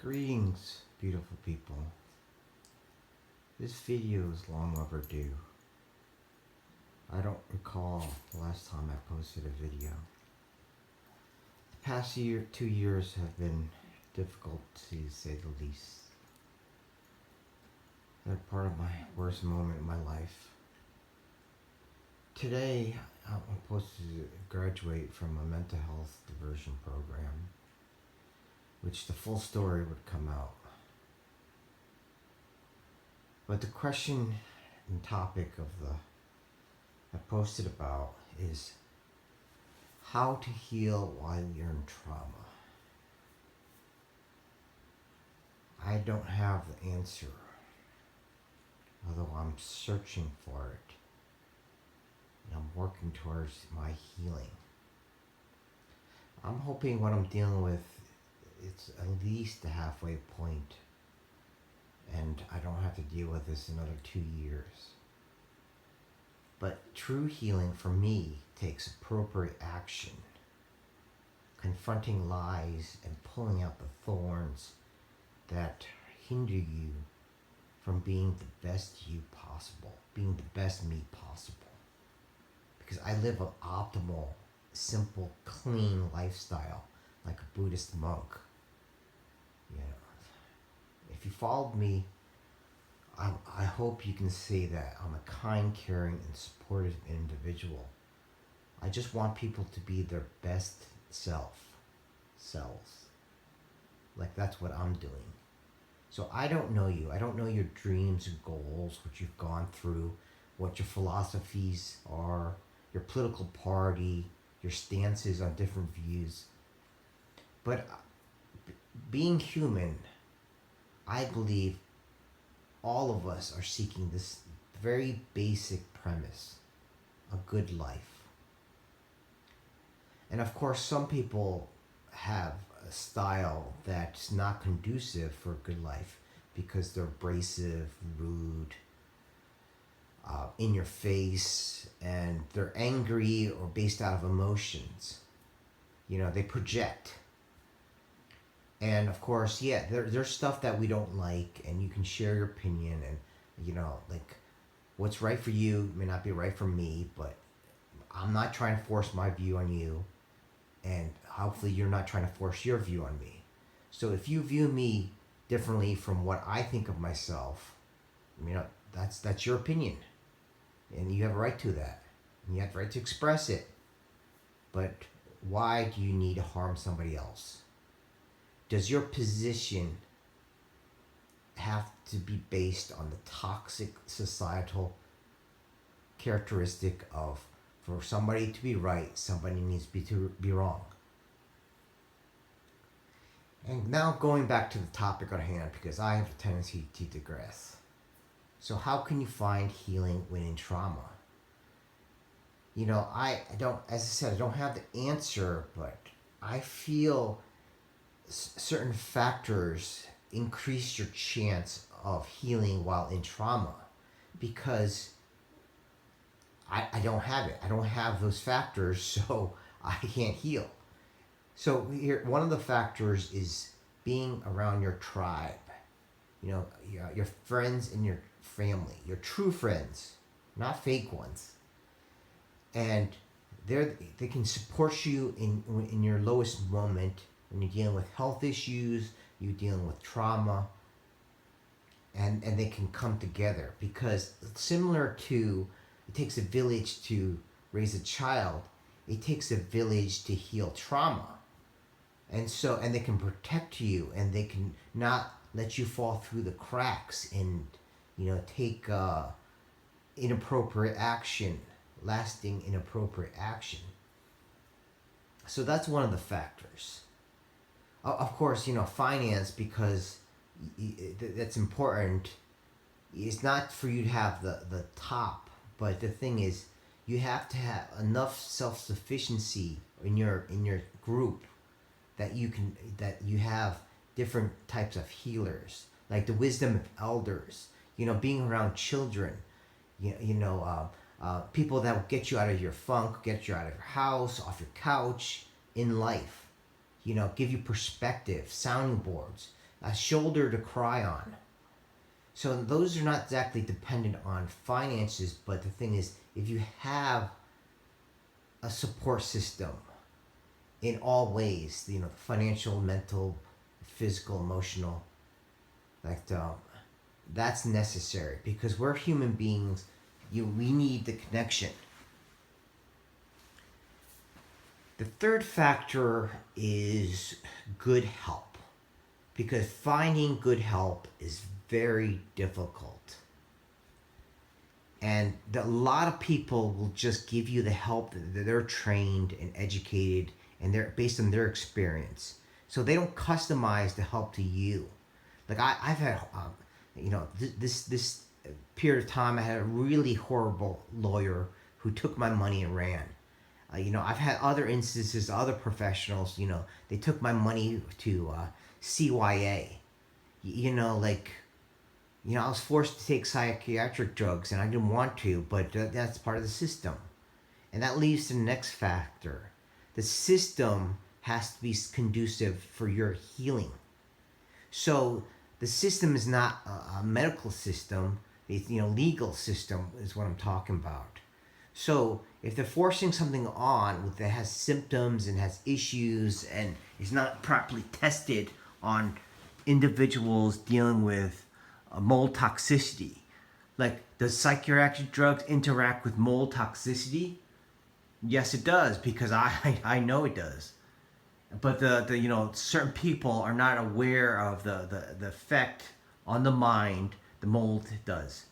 Greetings, beautiful people. This video is long overdue. I don't recall the last time I posted a video. The past 2 years have been difficult to say the least. They're part of my worst moment in my life. Today, I'm supposed to graduate from a mental health diversion program, which the full story would come out. But the question and topic I posted about is how to heal while you're in trauma. I don't have the answer, although I'm searching for it. And I'm working towards my healing. I'm hoping what I'm dealing with, it's at least the halfway point, and I don't have to deal with this another 2 years. But true healing for me takes appropriate action, confronting lies and pulling out the thorns that hinder you from being the best you possible, being the best me possible. Because I live an optimal, simple, clean lifestyle like a Buddhist monk. You know, if you followed me, I hope you can see that I'm a kind, caring, and supportive individual. I just want people to be their best selves. Like that's what I'm doing. So I don't know you. I don't know your dreams and goals, what you've gone through, what your philosophies are, your political party, your stances on different views. But being human, I believe all of us are seeking this very basic premise, a good life. And of course, some people have a style that's not conducive for a good life because they're abrasive, rude, in your face, and they're angry or based out of emotions. You know, they project. And of course, yeah, there's stuff that we don't like, and you can share your opinion, and you know, like what's right for you may not be right for me, but I'm not trying to force my view on you, and hopefully you're not trying to force your view on me. So if you view me differently from what I think of myself, you know, that's your opinion, and you have a right to that, and you have the right to express it. But why do you need to harm somebody else? Does your position have to be based on the toxic societal characteristic of for somebody to be right, somebody needs to be wrong? And now going back to the topic at hand, because I have a tendency to digress. So how can you find healing when in trauma? You know, I don't, as I said, I don't have the answer, but I feel certain factors increase your chance of healing while in trauma, because I don't have it. I don't have those factors, so I can't heal. So here, one of the factors is being around your tribe. You know, your friends and your family, your true friends, not fake ones. And they can support you in your lowest moment when you're dealing with health issues, you're dealing with trauma, and they can come together. Because similar to, it takes a village to raise a child, it takes a village to heal trauma. And they can protect you, and they can not let you fall through the cracks and, you know, take inappropriate action, lasting inappropriate action. So that's one of the factors. Of course, you know, finance, because that's important. It's not for you to have the top, but the thing is, you have to have enough self-sufficiency in your group that you have different types of healers, like the wisdom of elders. You know, being around children, people that will get you out of your funk, get you out of your house, off your couch, in life. You know, give you perspective, sounding boards. a shoulder to cry on. So those are not exactly dependent on finances, but the thing is, if you have a support system in all ways, financial, mental, physical, emotional, like that's necessary because we're human beings. We need the connection. The third factor is good help, because finding good help is very difficult. And a lot of people will just give you the help that they're trained and educated and they're based on their experience. So they don't customize the help to you. Like I've had, this period of time, I had a really horrible lawyer who took my money and ran. I've had other instances, other professionals, they took my money to CYA. I was forced to take psychiatric drugs and I didn't want to, but that's part of the system. And that leads to the next factor. The system has to be conducive for your healing. So the system is not a medical system, it's, legal system is what I'm talking about. So if they're forcing something on that has symptoms and has issues and is not properly tested on individuals dealing with mold toxicity, like, does psychiatric drugs interact with mold toxicity? Yes, it does, because I know it does. But the certain people are not aware of the effect on the mind the mold does.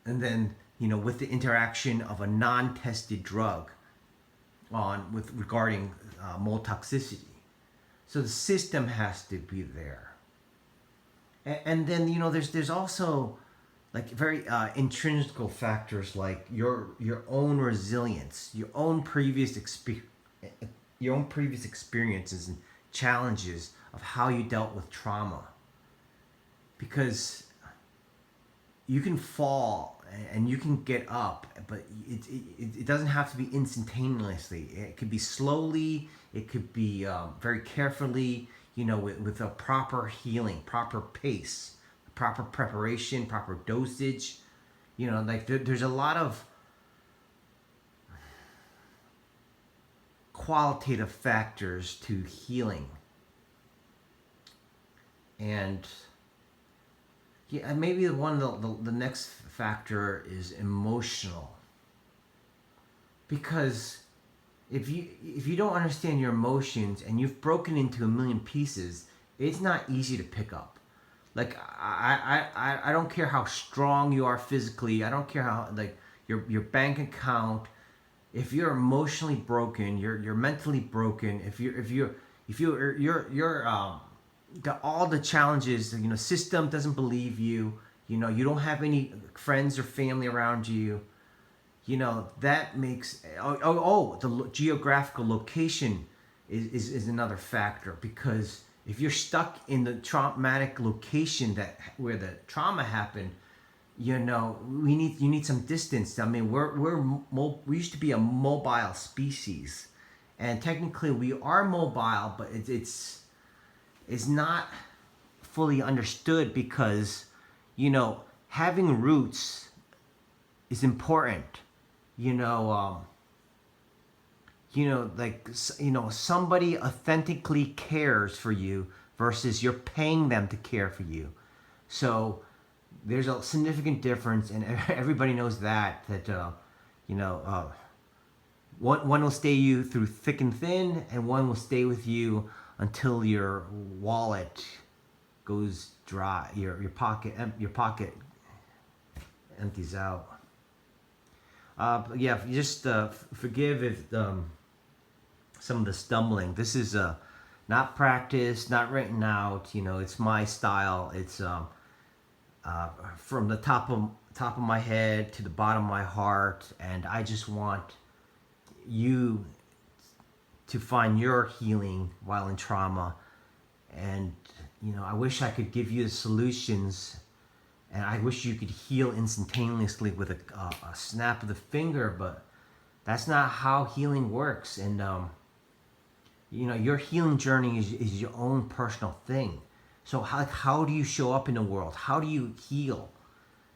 And then, with the interaction of a non-tested drug regarding mold toxicity. So the system has to be there. And then, there's also like very intrinsic factors like your own resilience, your own previous experiences and challenges of how you dealt with trauma. Because you can fall and you can get up, but it doesn't have to be instantaneously. It could be slowly, it could be very carefully, with a proper healing, proper pace, proper preparation, proper dosage. There's a lot of qualitative factors to healing. And maybe the next factor is emotional. Because if you don't understand your emotions and you've broken into a million pieces, it's not easy to pick up. Like I don't care how strong you are physically. I don't care how, like, your bank account. If you're emotionally broken, you're mentally broken. If you're all the challenges, system doesn't believe you. You don't have any friends or family around you. That makes the geographical location is another factor, because if you're stuck in the traumatic location where the trauma happened, you need some distance. I mean, we used to be a mobile species, and technically we are mobile, but it's not fully understood, because having roots is important. Somebody authentically cares for you versus you're paying them to care for you. So there's a significant difference, and everybody knows that one will stay you through thick and thin, and one will stay with you until your wallet goes dry, your pocket empties out. Just forgive if some of the stumbling. This is not practiced, not written out. It's my style. It's from the top of my head to the bottom of my heart, and I just want you to find your healing while in trauma. And I wish I could give you the solutions, and I wish you could heal instantaneously with a snap of the finger, but that's not how healing works. And your healing journey is your own personal thing. So how do you show up in the world? How do you heal?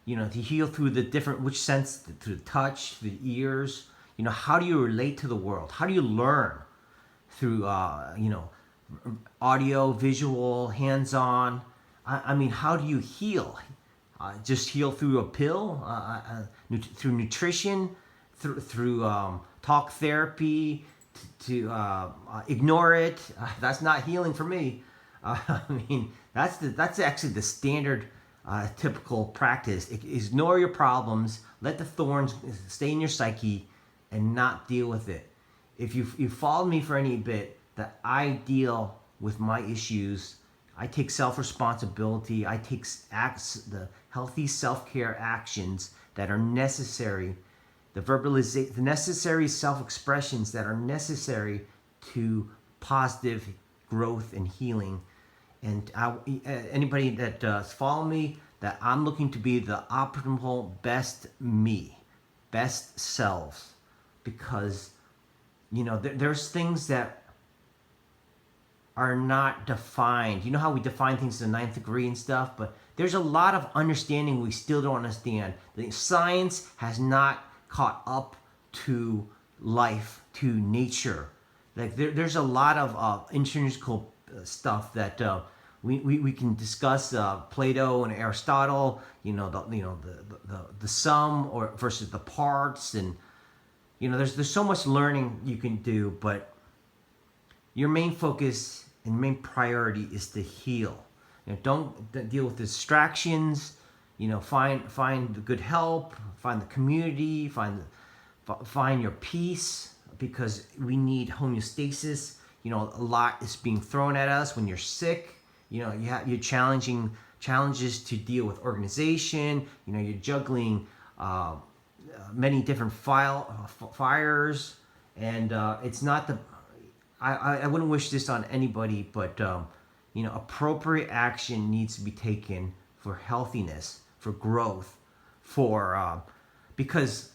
To heal through the different, which sense, through the touch, the ears. How do you relate to the world? How do you learn? Through, audio, visual, hands-on. I mean, how do you heal? Just heal through a pill, through nutrition, through talk therapy, to ignore it. That's not healing for me. I mean, that's actually the standard typical practice. Ignore your problems, let the thorns stay in your psyche, and not deal with it. If you followed me for any bit, that I deal with my issues. I take self-responsibility. I take the healthy self-care actions that are necessary, the necessary self-expressions that are necessary to positive growth and healing. And anybody that does follow me, that I'm looking to be the optimal best me, best selves, because there's things that are not defined. You know how we define things in the ninth degree and stuff, but there's a lot of understanding we still don't understand. The science has not caught up to life, to nature. Like there's a lot of intrinsical stuff that we can discuss. Plato and Aristotle, the sum or versus the parts, and there's so much learning you can do, but your main focus and main priority is to heal. Don't deal with distractions. Find the good help, find the community, find your peace, because we need homeostasis. A lot is being thrown at us when you're sick. You're challenges to deal with organization. You're juggling many different fires, and it's not the. I wouldn't wish this on anybody, but appropriate action needs to be taken for healthiness, for growth, because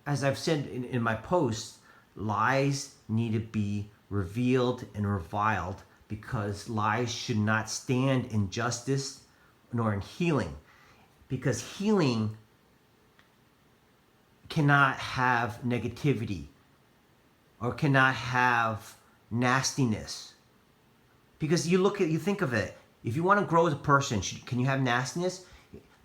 as I've said in my posts, lies need to be revealed and reviled, because lies should not stand in justice nor in healing, because healing cannot have negativity or cannot have nastiness. Because you think of it, if you want to grow as a person, can you have nastiness?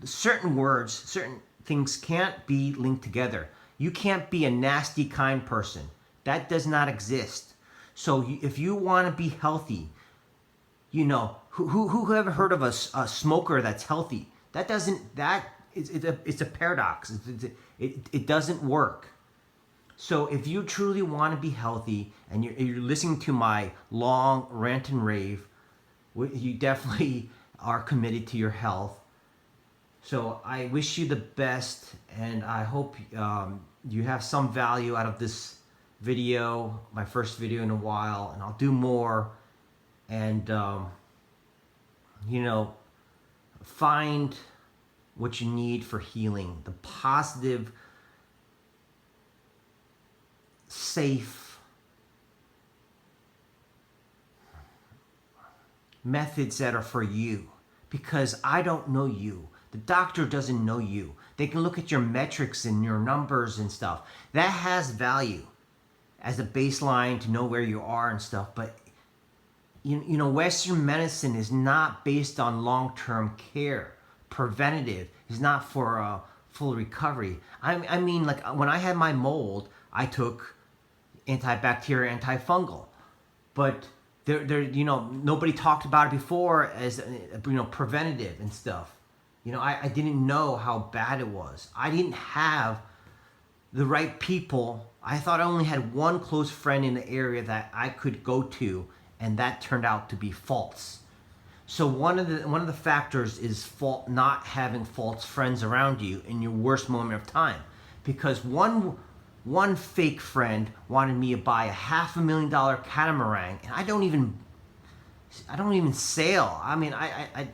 Certain words, certain things can't be linked together. You can't be a nasty, kind person. That does not exist. So if you want to be healthy, who ever heard of a smoker that's healthy? It's a paradox. It doesn't work. So if you truly want to be healthy, and you're listening to my long rant and rave, you definitely are committed to your health. So I wish you the best, and I hope you have some value out of this video, my first video in a while, and I'll do more. And find what you need for healing, the positive, safe methods that are for you, because I don't know you. The doctor doesn't know you. They can look at your metrics and your numbers and stuff. That has value as a baseline to know where you are and stuff, but Western medicine is not based on long-term care. Preventative is not for full recovery. I mean, like when I had my mold, I took antibacterial, antifungal, but nobody talked about it before as preventative and stuff. I didn't know how bad it was. I didn't have the right people. I thought I only had one close friend in the area that I could go to, and that turned out to be false. So one of the factors is not having false friends around you in your worst moment of time, because one fake friend wanted me to buy a $500,000 catamaran, and I don't even sail. I mean, I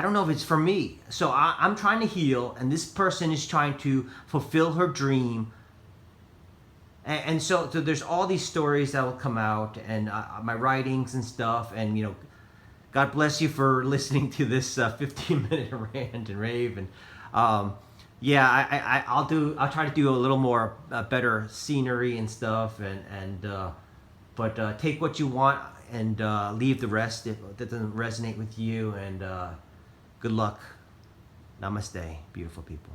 don't know if it's for me. So I'm trying to heal, and this person is trying to fulfill her dream. And so there's all these stories that will come out, and my writings and stuff, and God bless you for listening to this 15-minute rant and rave. And yeah, I'll try to do a little more better scenery and stuff. But take what you want and leave the rest if that doesn't resonate with you. And good luck. Namaste, beautiful people.